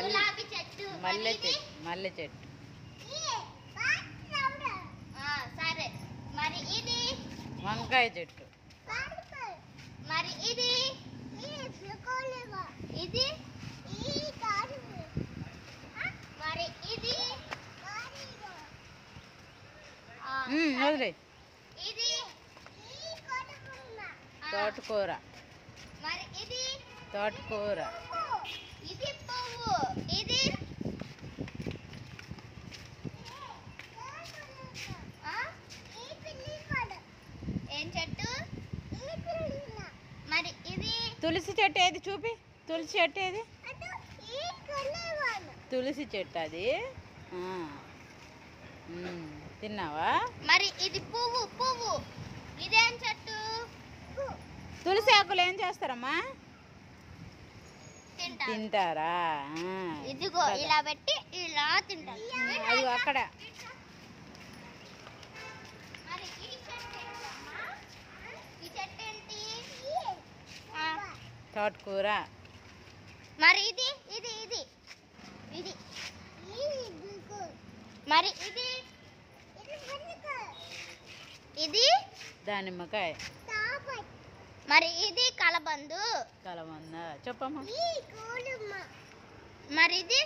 గులాబీ చెట్టు. మల్లె చెట్టు. సరే, మరి ఇది వంకాయ చెట్టు. మరి ఇది ఇది మరి ఇది వదిలే. ఇది తోటకూర. మరి ఇది తోటకూర. ఇది పువ్వు. ఇది ఏం చెట్టు? మరి ఇది తులసి చెట్టు ఏది చూపి. తులసి చెట్టు ఏది? తులసి చెట్టు అది. తిన్నావా? మరి ఇది పువ్వు. పువ్వు ఇదేం చెట్టు? తులసి ఆకులు ఏం చేస్తారమ్మా? తింటారా? ఇదిగో ఇలా పెట్టి ఇలా తింటారు. అది అక్కడ. మరి ఈ చెట్టు ఏంటమ్మా? ఈ చెట్టు ఏంటి? తోటకూర. మరి ఇది ఇది ఇది ఇది మరి ఇది ఇది దానిమ్మకాయ. మరి ఇది కలబందు. కలబంద చెప్పమ్మా. మరి ఇది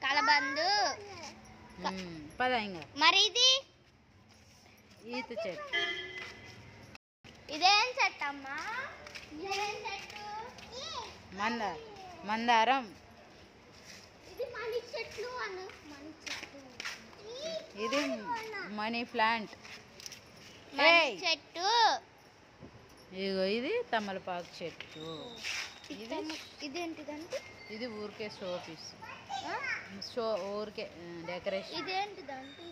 కలబందు. పద ఇంకా. మరి ఇది ఈత చెట్టు. ఇదేం చెట్టు అమ్మా? ఇదేం చెట్టు? మందారం. ఇది మనీ చెట్లు అను. మనీ చెట్టు. ఇది మనీ ప్లాంట్. మనీ చెట్టు. ఇదిగో ఇది తమలపాకు చెట్టు. ఇదేంటిదంటే? ఇది ఊరికే షో పీస్. ఊరికే డెకరేషన్. ఇదేంటిదంటే?